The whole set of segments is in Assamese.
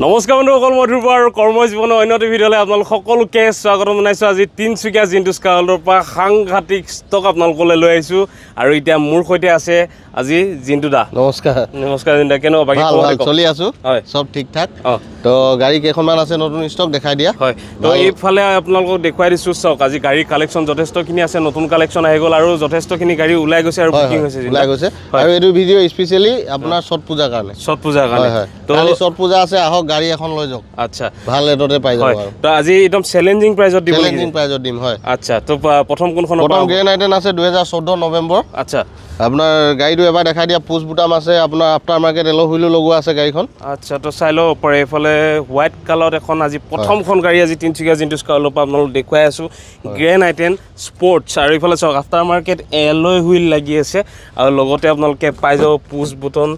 নমস্কাৰ বন্ধুসকল, মই ধ্ৰুৱ আৰু কৰ্মজীৱনৰ অন্য এটা ভিডিঅ'লৈ আপোনালোক সকলোকে স্বাগতম জনাইছোঁ। আজি তিনিচুকীয়া জিন্টুছ কাৰ ৱৰ্ল্ডৰ পৰা সাংঘাতিক ষ্টক আপোনালোকলৈ লৈ আহিছোঁ আৰু এতিয়া মোৰ সৈতে আছে আজি জিন্তু দা। নমস্কাৰ। নমস্কাৰ জিন্তু দা, কেনেকুৱা বাকী চলি আছোঁ? হয়, চব ঠিক ঠাক। তো গাড়ী কেইখনমান আছে নতুন ষ্টক দেখাই দিয়া। হয়, তো এইফালে আপোনালোকক দেখুৱাই দিছোঁ। চাওক, আজি গাড়ীৰ কালেকশ্যন যথেষ্টখিনি আছে, নতুন কালেকশ্যন আহি গ'ল আৰু যথেষ্টখিনি গাড়ী ওলাই গৈছে আৰু বুকিং হৈছে। ওলাই গৈছে আৰু এইটো ভিডিঅ' স্পেচিয়েলি আপোনাৰ ছট পূজাৰ কাৰণে। ছট পূজাৰ কাৰণে। তো ছট পূজা আছে, আহক গাড়ী এখন লৈ যাওক। আচ্ছা, ভাল ৰেটতে পাই যাব আৰু। তো আজি একদম চেলেঞ্জিং প্ৰাইজত দিব। চেলেঞ্জিং প্ৰাইজত দিম, হয়। আচ্ছা, তো প্ৰথম কোনখন? প্ৰথম গ্ৰেণ্ড আইটেন আছে 2014 নৱেম্বৰ। আচ্ছা, আপোনাৰ গাড়ীটো এবাৰ দেখাই দিয়া। পুছ বুটাম আছে, আপোনাৰ আফটাৰ মাৰ্কেট এল' হুইলো লগোৱা আছে গাড়ীখন। আচ্ছা, তো চাই লওঁ ওপৰে। এইফালে হোৱাইট কালাৰত এখন আজি প্ৰথমখন গাড়ী আজি তিনিচুকীয়া জিন্টুছ কাৰ ৱৰ্ল্ডৰ পৰা আপোনালোক দেখুৱাই আছোঁ। গ্ৰেণ্ড আইটেন স্পৰ্টছ আৰু এইফালে চাওক আফটাৰ মাৰ্কেট এল' হুইল লাগি আছে আৰু লগতে আপোনালোকে পাই যাব পুছ বুটন।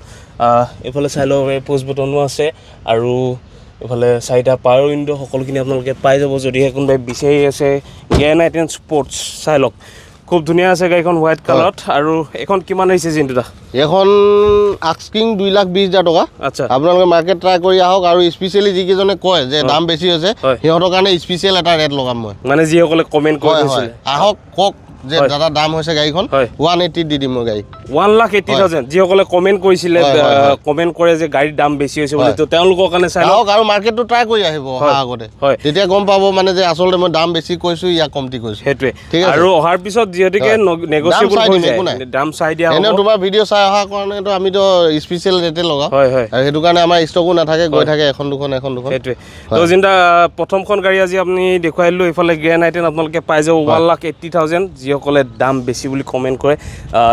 এইফালে চাই লওঁ পুছ বুটনো আছে আৰু এইফালে চাৰিটা পাৱাৰ উইণ্ড' সকলোখিনি আপোনালোকে পাই যাব যদিহে কোনোবাই বিচাৰি আছে। গ্ৰেণ্ড আইটেন স্পৰ্টছ চাই লওক, খুব ধুনীয়া আছে গাড়ীখন হোৱাইট কালাৰত। আৰু এখন কিমান আহিছে জিন্তু দা? এখন আস্কিং 2,20,000 টকা। আচ্ছা, আপোনালোকে মাৰ্কেট ট্ৰাই কৰি আহক আৰু স্পেচিয়েলি যিকেইজনে কয় যে দাম বেছি হৈছে সিহঁতৰ কাৰণে স্পেচিয়েল এটা ৰেট লগাম মই। মানে যিসকলে কমেণ্ট কৰি দিছিলে, আহক কওক যে দাদা দাম হৈছে গাড়ীখন 180 দি দিম মই গাড়ী। 1,80,000 যিসকলে কমেণ্ট কৰিছিলে, কমেণ্ট কৰে যে গাড়ীৰ দাম বেছি হৈছে বুলি, তো তেওঁলোকৰ কাৰণে চাই লওক আৰু মাৰ্কেটটো ট্ৰাই কৰি আহিব অহা আগতে। তেতিয়া গম পাব মানে যে আচলতে মই দাম বেছি কৈছোঁ ইয়া কমটি কৈছোঁ। সেইটোৱে আৰু অহাৰ পিছত যিহেতুকে নেগচিয়েবল হৈ যায়, দাম চাই দিয়া হ'ব। এনেও তোমাৰ ভিডিঅ' চাই অহাৰ কাৰণেতো আমিতো স্পেচিয়েল ৰেটে লগাওঁ। হয় হয়, আৰু সেইটো কাৰণে আমাৰ ষ্টকো নাথাকে, গৈ থাকে এখন দুখন এখন দুখন। সেইটোৱে। তো জিন্তা প্ৰথমখন গাড়ী আজি আপুনি দেখুৱাই দিলোঁ। এইফালে গ্ৰেণ্ড আইটেন আপোনালোকে পাই যাব 1,80,000 যিসকলে দাম বেছি বুলি কমেণ্ট কৰে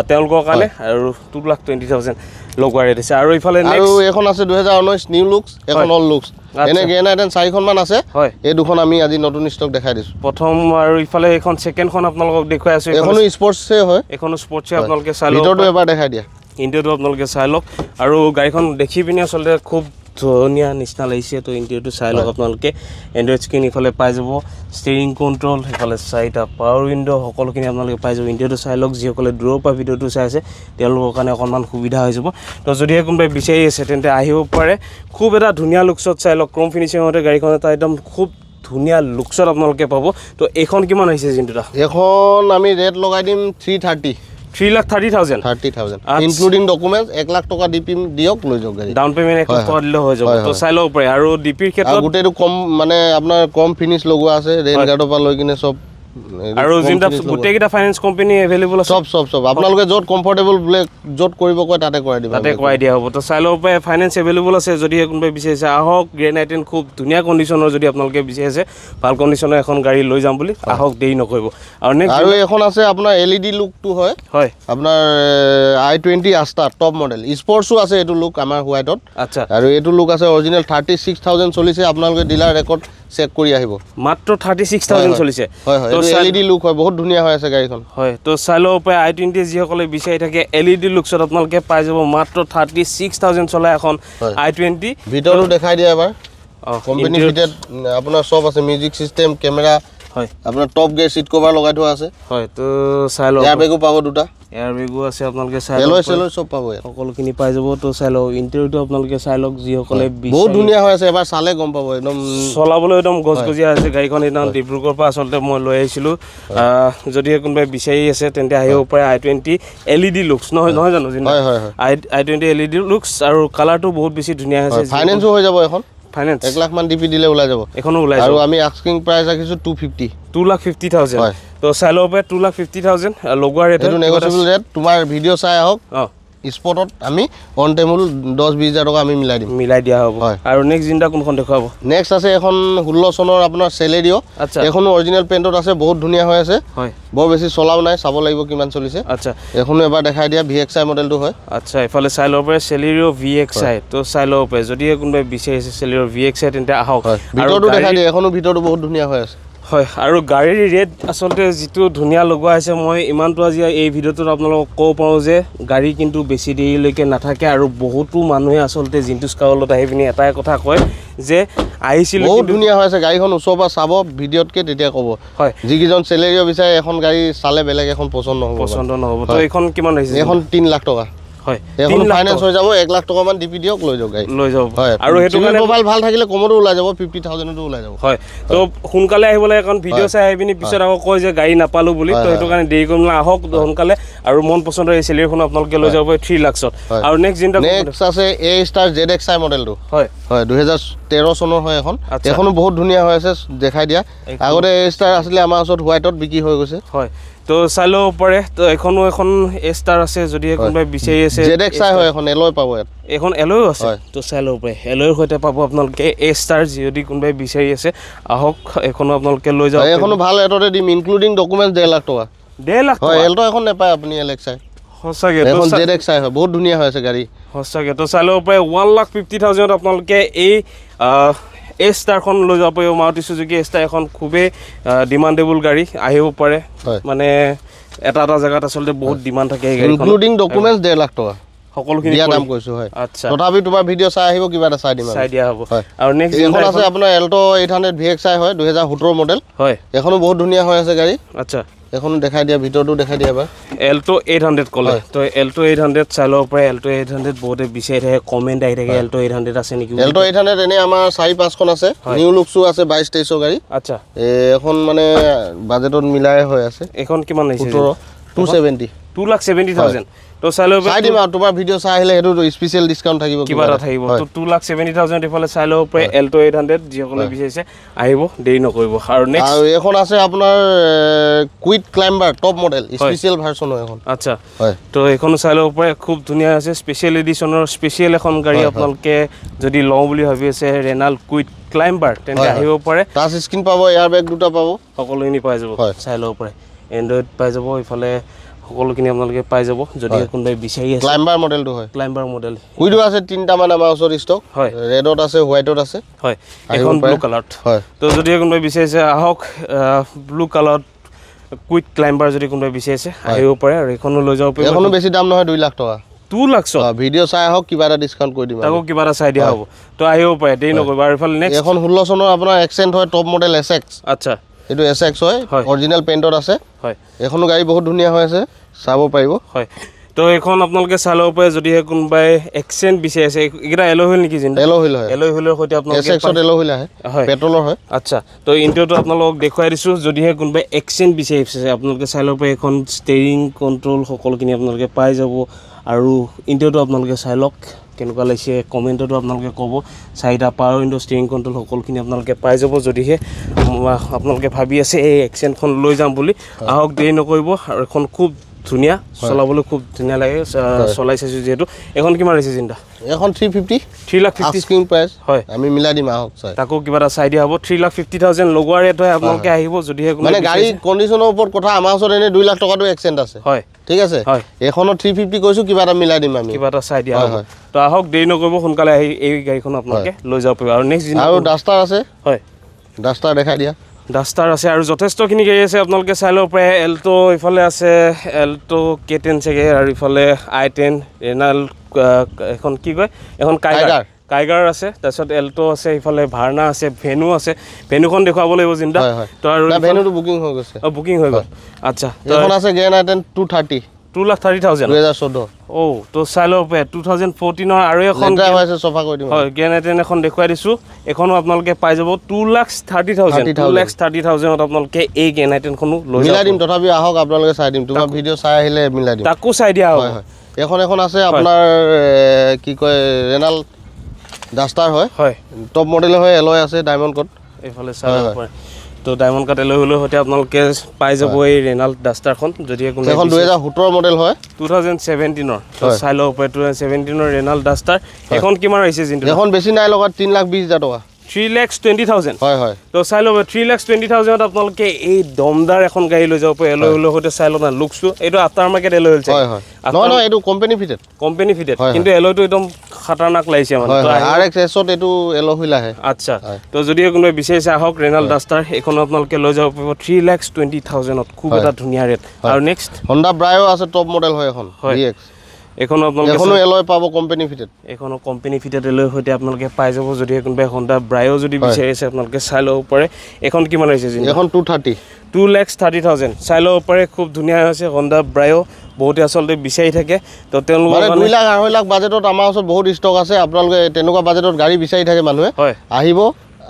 তেওঁলোকৰ কাৰণে, আৰু 2,20,000 লগোৱা ৰেট আছে। আৰু এইফালে আৰু এখন আছে 2019 নিউ লুকছ, এখন অল লুকছ। এনে গ্ৰেণ্ড আইটেন 4খনমান আছে। হয়, এই দুখন আমি আজি নতুন ষ্টক দেখাই দিছোঁ প্ৰথম। আৰু ইফালে এখন ছেকেণ্ডখন আপোনালোকক দেখুৱাই আছোঁ। এখনো স্পৰ্টছে হয়, এখনো স্পৰ্টছে। আপোনালোকে চাই লওক, ভিতৰটো এবাৰ দেখাই দিয়া। ইণ্টেৰিয়ৰটো আপোনালোকে চাই লওক আৰু গাড়ীখন দেখি পিনি আচলতে খুব ধুনীয়া নিচিনা লাগিছে। তো ইণ্টেৰিয়ৰটো চাই লওক আপোনালোকে। এণ্ড্ৰইড স্ক্ৰীণ ইফালে পাই যাব, ষ্টিৰিং কণ্ট্ৰল, সেইফালে চাৰিটা পাৱাৰ উইণ্ড' সকলোখিনি আপোনালোকে পাই যাব। ইণ্টেৰিয়ৰটো চাই লওক, যিসকলে দূৰৰ পৰা ভিডিঅ'টো চাই আছে তেওঁলোকৰ কাৰণে অকণমান সুবিধা হৈ যাব। তো যদিহে কোনোবাই বিচাৰি আছে তেন্তে আহিব পাৰে। খুব এটা ধুনীয়া লুকছত চাই লওক, ক্ৰম ফিনিচিঙতে গাড়ীখন এটা একদম খুব ধুনীয়া লুকছত আপোনালোকে পাব। তো এইখন কিমান হৈছে জিন্তু দা? এইখন আমি ৰেট লগাই দিম 3,30,000 ইনক্লুডিং ডকুমেণ্টছ। 1,00,000 টকা ডিপি দিয়ক, লৈ যাওক গাড়ী। ডাউন পে'মেণ্ট 1,00,000 টকা দিলে হৈ যাব। তো চাই ল'ব পাৰে। আৰু ডিপিৰ ক্ষেত্ৰত গোটেইটো কম, মানে আপোনাৰ কম ফিনিছ লগোৱা আছে, ৰেইন গাৰ্ডৰ পৰা লৈ কিনে চব। আৰু যোনটা গোটেইকেইটা ফাইনেন্স কোম্পানী এভেইলেবল আছে, চব আপোনালোকে য'ত কমফৰ্টেবল বোলে য'ত কৰিব কয় তাতে কৰাই দিব, তাতে কৰাই দিয়া হ'ব। তো চাই ল'ব পাৰে, ফাইনেন্স এভেইলেবল আছে। যদিহে কোনোবাই বিচাৰিছে আহক। গ্ৰেণ্ড আইটেন খুব ধুনীয়া কণ্ডিশ্যনৰ, যদি আপোনালোকে বিচাৰিছে ভাল কণ্ডিশ্যনৰ এখন গাড়ী লৈ যাম বুলি, আহক, দেৰি নকৰিব। আৰু নেক্সট আৰু এখন আছে আপোনাৰ LED লুকটো হয়, আপোনাৰ i20 আষ্টা টপ মডেল। স্পৰ্টছো আছে এইটো লুক আমাৰ হোৱাইটত। আচ্ছা, আৰু এইটো লুক আছে অৰিজিনেল 36,000 চলিছে। আপোনালোকে ডিলাৰ ৰেকৰ্ড চেক কৰি আহিব, মাত্ৰ 36,000 চলিছে। হয় হয়, LED লুক হয়, বহুত ধুনীয়া হৈ আছে গাড়ীখন। হয়, তো চাই ল'ব পাৰে i20 যিসকলে বিচাৰি থাকে LED লুকছত আপোনালোকে পাই যাব মাত্ৰ 36,000 চলা এখন i20। ভিতৰতো দেখাই দিয়া এবাৰ। কোম্পানী ফিটেড আপোনাৰ চব আছে, মিউজিক চিষ্টেম, কেমেৰা। হয়, আপোনাৰ টপ গিয়াৰ চিট কভাৰ লগাই থোৱা আছে। হয়, তো চাই লওক। এয়াৰ বেগো পাব, দুটা এয়াৰ বেগো আছে। আপোনালোকে চাই লওক, এলয় চব পাব, সকলোখিনি পাই যাব। তো চাই লওক, ইণ্টেৰিয়ৰটো আপোনালোকে চাই লওক, যিসকলে বহুত ধুনীয়া হৈ আছে, এবাৰ চালে গম পাব। একদম চলাবলৈ একদম গজগজীয়া আছে গাড়ীখন। একদম ডিব্ৰুগড়ৰ পৰা আচলতে মই লৈ আহিছিলোঁ। যদিহে কোনোবাই বিচাৰি আছে তেন্তে আহিব পাৰে। i20 LED লুকছ নহয় জানো? i20 LED লুকছ, আৰু কালাৰটো বহুত বেছি ধুনীয়া হৈছে। ফাইনেন্সো হৈ যাব এখন, ফাইনেন্স 1,00,000 মান ডিপি দিলে ওলাই যাব, এখনো ওলাই যাব। আৰু আমি আস্কিং প্ৰাইচ ৰাখিছোঁ 2,50,000। তো চাই ল'ব পাৰে 2,50,000 লগোৱা ৰেট। এইটো নেগচিয়েবল ৰেট। তোমাৰ ভিডিঅ' চাই আহক, স্পটত আমি অন টেবুল 10-20,000 টকা আমি মিলাই দিয়া হ'ব। আৰু নেক্সট জিন্তা কোনখন দেখুৱাব? নেক্সট আছে এখন 16 চনৰ আপোনাৰ চেলেৰিঅ'। আচ্ছা, এখনো অৰিজিনেল পেইণ্টত আছে, বহুত ধুনীয়া হৈ আছে। হয়, বৰ বেছি চলাও নাই, চাব লাগিব কিমান চলিছে। আচ্ছা, এখনো এবাৰ দেখাই দিয়া। VXI মডেলটো হয়। আচ্ছা, এইফালে চাই ল'ব পাৰে চেলেৰিঅ' VXI। তো চাই ল'ব পাৰে, যদিহে কোনোবাই বিচাৰিছে চেলেৰিঅ' VXI তেন্তে আহক। ভিতৰটো দেখাই দিয়া, এখনো ভিতৰটো বহুত ধুনীয়া হৈ আছে। হয়, আৰু গাড়ীৰ ৰেট আচলতে যিটো ধুনীয়া লগোৱা হৈছে, মই ইমানটো আজি এই ভিডিঅ'টোত আপোনালোকক ক'ব পাৰোঁ যে গাড়ী কিন্তু বেছি দেৰিলৈকে নাথাকে। আৰু বহুতো মানুহে আচলতে জিন্টুছ কাৰ ৱৰ্ল্ডত আহি পিনি এটাই কথা কয় যে আহিছিলোঁ, বহুত ধুনীয়া হৈ আছে গাড়ীখন। ওচৰৰ পৰা চাব ভিডিঅ'তকৈ, তেতিয়া ক'ব। হয়, যিকেইজন চেলেৰিঅ' বিচাৰে এখন গাড়ী চালে বেলেগ এখন পচন্দ নহ'ব। তো এইখন কিমান আহিছে? এইখন 3,00,000 টকা। হয় এখন ফাইনান্স হৈ যাব 1 লাখ টকা মান ডিপি দিয়ক লৈ যাওক গাড়ী লৈ যাব হয় আৰু হেতু মানে মোবাইল ভাল থাকিলে কমৰো ওলাই যাব 50000 টো ওলাই যাব হয় তো সোনকালে আহিবলৈ এখন ভিডিও চাই আহিবিনি পিছত আকৌ কয় যে গাড়ী নাপালো বুলি তো হেতু কাৰণে দেৰি কৰিম না আহক সোনকালে আৰু মন পছন্দৰ এই সেলেৰিখন আপোনালোকে লৈ যাব 3 লাখত আৰু নেক্সট জিনটা নেক্সট আছে A Star ZXi মডেলটো হয় হয় 2013 চনৰ হয় এখন এখনো বহুত ধুনীয়া হৈ আছে দেখাই দিয়া আগতে A Star আসলে আমাৰ ওচৰত হোৱাইটত বিক্ৰী হৈ গৈছে হয় তো চাইলো পৰে তো এখন A Star আছে যদি কোনোবাই বিচাৰি আছে ZXi হয় এখন এলয় পাব এখন এলয় আছে তো চাইলো পৰে এলয়ৰ সৈতে পাব আপোনালোকে A Star যদি কোনোবাই বিচাৰি আছে আহক এখন আপোনালোকে লৈ যাওক এখনো ভাল এটতে দিম ইনক্লুডিং ডকুমেন্টস 1.5 লাখ টকা 1.5 লাখ হয় এলটো এখন নেপায় আপুনি LXi হসাগে তো এখন ZXi হয় বহুত ধুনীয়া হৈ আছে গাড়ী হসাগে তো চাইলো পৰে 1,50,000 আপোনালোকে এই A Star খন লৈ যাব পাৰিব মাৰুতি সুজুকি A Star এখন খুবেই ডিমান্ডেবল গাড়ী আহিব পাৰে মানে এটা জায়গাত আসলে বহুত ডিমান্ড থাকে এই গাড়ীখন ইনক্লুডিং ডকুমেন্টস 1.5 লাখ টকা সকলোখিনি দিয়া দাম কৈছো হয় আচ্ছা তথাপি তোমাৰ ভিডিও চাই আহিব কিবা এটা চাই দিম চাই দিয়া হ'ব আৰু নেক্সট এখন আছে আপোনাৰ Alto 800 VXi হয় 2017 মডেল হয় এখনো বহুত ধুনীয়া হৈ আছে গাড়ী আচ্ছা এখন দেখাই দিয়া ভিতৰটো দেখাই দিয়া এবাৰ Alto 800 কলে তো Alto 800 চাইলো পৰে Alto 800 বহুতে বিচাৰি থাকে কমেন্ট আহি থাকে Alto 800 আছে নেকি Alto 800 এনে আমাৰ 4-5 খন আছে নিউ লুকসো আছে 22-23 গাড়ী আচ্ছা এখন মানে বাজেটত মিলাই হৈ আছে এখন কিমান আহিছে 270 2,70,000 তো চাইলো চাই দিম আৰু তোমাৰ ভিডিও চাই আহিলে হেতু স্পেশাল ডিসকাউন্ট থাকিব কিবা এটা থাকিব তো 2,70,000 ইফালে চাইলো পৰে Alto 800 যিসকলে বিচাৰিছে আহিব দেৰি নকৰিব আৰু নেক্সট আৰু এখন আছে আপোনাৰ কুইট ক্লাইম্বাৰ টপ মডেল স্পেশাল ভাৰ্সন হয় এখন আচ্ছা হয় তো এখন চাইলো পৰে খুব ধুনীয়া আছে স্পেশাল এডিশনৰ স্পেশাল এখন গাড়ী আপোনালোকে যদি লওঁ বুলি ভাবি আছে ৰেনাল্ট কুইট ক্লাইম্বাৰ তেন্তে আহিব পাৰে টাচ স্ক্ৰিন পাব এয়াৰ বেগ দুটা পাব সকলোখিনি পাই যাব চাইলো পৰে এন্ড্ৰইড পাই যাব ইফালে সকলোখিনি আপোনালোকে পাই যাব যদি কোনোবাই বিচাৰি আছে ক্লাইম্বাৰ মডেলটো হয় ক্লাইম্বাৰ মডেল কুইডো আছে তিনটা মান আমাৰ ওচৰত ষ্টক হয় ৰেডত আছে হোৱাইটত আছে হয় এখন ব্লু কালাৰত হয় তো যদি কোনোবাই বিচাৰিছে আহক ব্লু কালাৰত কুইট ক্লাইম্বাৰ যদি কোনোবাই বিচাৰিছে আহিব পাৰে আৰু এখনো লৈ যাব পাৰিব এখনো বেছি দাম নহয় 2 লাখ টকা 2 লাখ ভিডিও চাই আহক কিবা এটা ডিসকাউন্ট কৰি দিম তাকো কিবা এটা চাই দিয়া হ'ব তো আহিব পাৰে দেৰি নকৰিব আৰু ইফালে নেক্সট এখন 16 চনৰ আপোনাৰ এক্সেন্ট হয় টপ মডেল SX আচ্ছা এটো SX হয় অৰিজিনাল পেইন্টত আছে হয় এখনো গাড়ী বহুত ধুনীয়া হৈ আছে চাব পাৰিব হয় তো এখন আপোনালোকে চাই ল'ব পাৰে যদি কোনোবাই এক্সেন্ট বিচাৰি আছে এটা এলয় হুইল নেকি জিন এলয় হুইল হয় এলয় হুইলৰ সৈতে আপোনালোকে SX ত এলয় হুইল আহে পেট্ৰলৰ হয় আচ্ছা তো ইন্টাৰটো আপোনালোকক দেখুৱাই দিছো যদি কোনোবাই এক্সেন্ট বিচাৰি আছে আপোনালোকে চাই ল'ব পাৰে এখন ষ্টেৰিং কন্ট্ৰোল সকলোখিনি আপোনালোকে পাই যাব আৰু ইন্টাৰটো আপোনালোকে চাই লওক কেনেকুৱা লাগিছে কমেন্টটো আপোনালোকে ক'ব 4টা পাৱাৰ উইন্ডো ষ্টিৰিং কন্ট্ৰোল সকলোখিনি আপোনালোকে পাই যাব যদিহে আপোনালোকে ভাবি আছে এই এক্সেন্টখন লৈ যাম বুলি আহক দেৰি নকৰিব আৰু এখন খুব ধুনীয়া চলাবলৈ খুব ধুনীয়া লাগে চলাই চাইছো যেহেতু এখন কিমান আছে চিন্তা এখন 350 স্ক্ৰিন প্ৰাইস হয় আমি মিলাই দিম আহক চাই তাকো কিবা এটা চাই দিয়া হ'ব 3,50,000 লগোৱাৰ ৰেট হয় আপোনালোকে আহিব যদিহে মানে গাড়ী কন্ডিশনৰ ওপৰত কথা আমাৰ ওচৰত এনে 2 লাখ টকাটো এক্সেন্ট আছে হয় ঠিক আছে এখনো 350 কৈছো কিবা এটা মিলাই দিম আমি কিবা এটা চাই দিয়া হ'ব তো আহক দেৰি নকৰিব সোনকালে আহি এই গাড়ীখন আপোনালোকে লৈ যাব পাৰিব আৰু নেক্সট আৰু ডাস্টাৰ আছে হয় ডাস্টাৰ দেখাই দিয়া ডাস্টাৰ আছে আৰু যথেষ্টখিনি গাড়ী আছে আপোনালোকে চাই ল'ব পাৰে এল্টো ইফালে আছে এল্টো K10 চাগে আৰু ইফালে I10 ৰেনাল্ট এখন কি কয় এখন কাইগাৰ আছে তাৰপিছত এল্টো আছে ইফালে ভাৰ্না আছে ভেনু আছে ভেনুখন দেখুৱাব লাগিব জিন্দা তো আৰু ভেনুটো বুকিং হৈ গৈছে বুকিং হৈ গ'ল আচ্ছা এখন আছে গ্ৰেণ্ড I10 2,30,000 2014 ও তো চাই ল'ব পাৰে 2014 আৰু এখন হৈছে চফা কৰি দিম হয় গ্ৰেণ্ড I10 এখন দেখুৱাই দিছো এখনো আপোনালোকে পাই যাব 2,30,000 আপোনালোকে এই গ্ৰেণ্ড I10 খনো লৈ মিলাই দিম তথাপি আহক আপোনালোকে চাই দিম তোমাৰ ভিডিও চাই আহিলে মিলাই দিম তাকো চাই দিয়া হ'ব এখন আছে আপোনাৰ কি কয় ৰেনাল্ট ডাস্টাৰ হয় টপ মডেল হয় এলয় আছে ডায়মণ্ড কট এইফালে চাই ল'ব পাৰে তো ডায়মণ্ড কাট এলয় হুইলৰ সৈতে আপোনালোকে পাই যাব এই ৰেনাল্ট ডাস্টাৰখন যদি কোনো এখন 2017 মডেল হয় 2017 তো চাই ল'ব পাৰে 2017 ৰেনাল্ট ডাস্টাৰ এখন কিমান আহিছে জিন্তু এখন বেছি নাই লগত 3,20,000 টকা 3,20,000 হয় হয় তো চাই ল'ব 3,20,000 আপোনালোকে এই দমদাৰ এখন গাড়ী লৈ যাব পাৰে এলয় হুইলৰ সৈতে চাই লওক না লুকছটো এইটো আফটাৰ মাৰ্কেট এলয় হুইল হয় হয় নহয় এইটো কোম্পানী ফিটেড কিন্তু এলয়টো একদম খাতাৰনাক লাগিছে মানে তো RXS ত এইটো এলয় হুইল আহে আচ্ছা তো যদি কোনোবাই বিচাৰিছে আহক ৰেনাল্ট ডাস্টাৰ এখন আপোনালোকে লৈ যাব পাৰিব 3,20,000 ত খুব এটা ধুনীয়া ৰেট আৰু নেক্সট Honda Brio আছে টপ মডেল হয় এখন DX এখন আপোনালোকে এখনো এলয় পাব কোম্পানী ফিটেড এখনো কোম্পানী ফিটেড এলয় সৈতে আপোনালোকে পাই যাব যদি কোনোবাই Honda Brio যদি বিচাৰিছে আপোনালোকে চাই ল'ব পাৰে এখন কিমান হৈছে জিন এখন 230 2,30,000 চাই ল'ব পাৰে খুব ধুনীয়া হৈছে Honda Brio বহুতে আচলতে বিচাৰি থাকে তো তেওঁলোকৰ মানে 2 লাখ 2.5 লাখ বাজেটত আমাৰ ওচৰত বহুত ষ্টক আছে আপোনালোকে তেনেকুৱা বাজেটত গাড়ী বিচাৰি থাকে মানুহে আহিব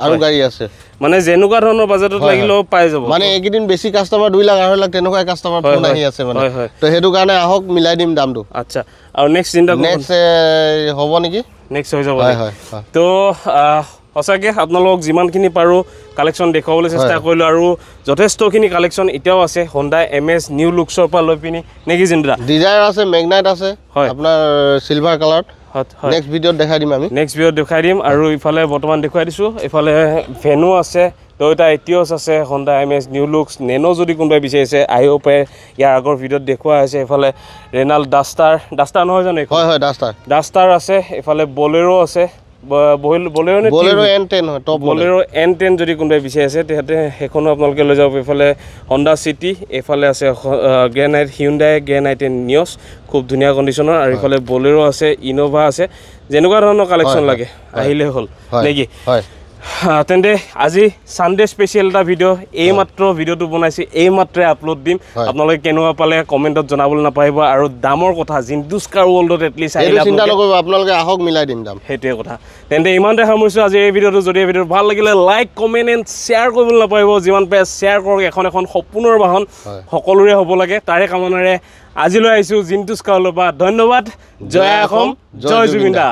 আৰু গাড়ী আছে মানে যেনেকুৱা ধৰণৰ বাজেটত লাগিলেও পাই যাব মানে এইকেইদিন বেছি কাস্টমাৰ 2 লাখ 2.5 লাখ তেনেকুৱা কাস্টমাৰ ফোন আহি আছে মানে তো সেইটো কাৰণে আহক মিলাই দিম দামটো আচ্ছা আৰু নেক্সট চিন্তা নেক্সট হ'ব নেকি নেক্সট হৈ যাব তো সঁচাকৈ আপোনালোকক যিমানখিনি পাৰোঁ কালেকশ্যন দেখুৱাবলৈ চেষ্টা কৰিলোঁ আৰু যথেষ্টখিনি কালেকশ্যন এতিয়াও আছে হোণ্ডা MS নিউ লুকছৰ পৰা লৈ পিনি নেকি জিন্দ্ৰা ডিজায়াৰ আছে মেগনাইট আছে আপোনাৰ চিলভাৰ কালাৰত নেক্সট ভিডিঅ'ত দেখাই দিম আমি নেক্সট ভিডিঅ'ত দেখাই দিম আৰু ইফালে বৰ্তমান দেখুৱাই দিছোঁ এইফালে ভেনু আছে টয়োটা এটিঅছ আছে Honda MS new looks nano যদি কোনোবাই বিচাৰিছে আহিব পাৰে ইয়াৰ আগৰ ভিডিঅ'ত দেখুওৱা হৈছে এইফালে ৰেনাল্ট ডাষ্টাৰ নহয় জানো হয় ডাষ্টাৰ আছে এইফালে বলেৰো আছে বলেৰো N10 হয় টপ বলেৰো N10 যদি কোনোবাই বিচাৰি আছে তেতিয়াতে সেইখনো আপোনালোকে লৈ যাব এইফালে হোণ্ডা চিটি এইফালে আছে গ্ৰেনাইট হিউণ্ডাই গ্ৰেনাইট নিয়ছ খুব ধুনীয়া কণ্ডিশ্যনৰ আৰু এইফালে বলেৰো আছে ইন'ভা আছে যেনেকুৱা ধৰণৰ কালেকশ্যন লাগে আহিলে হ'ল নেকি তেন্তে আজি সানডে স্পেচিয়েল এটা ভিডিঅ' এইমাত্ৰ ভিডিঅ'টো বনাইছে এইমাত্ৰে আপলোড দিম আপোনালোকে কেনেকুৱা পালে কমেণ্টত জনাবলৈ নাপাহৰিব আৰু দামৰ কথা জিন্টুছ কাৰ ৱৰ্ল্ডত এটলিষ্ট আহিলে চিন্তা নকৰিব আপোনালোকে আহক মিলাই দিম দাম সেইটোৱে কথা তেন্তে ইমানতে সামৰিছোঁ আজি এই ভিডিঅ'টো যদি এই ভিডিঅ'টো ভাল লাগিলে লাইক কমেণ্ট এণ্ড শ্বেয়াৰ কৰিবলৈ নাপাহৰিব যিমান পাৰে শ্বেয়াৰ কৰক এখন সপোনৰ বাহন সকলোৰে হ'ব লাগে তাৰে কামনাৰে আজিলৈ আহিছোঁ জিন্টুছ কাৰ ৱৰ্ল্ডৰ পৰা ধন্যবাদ জয় অসম জয় জুবিন দা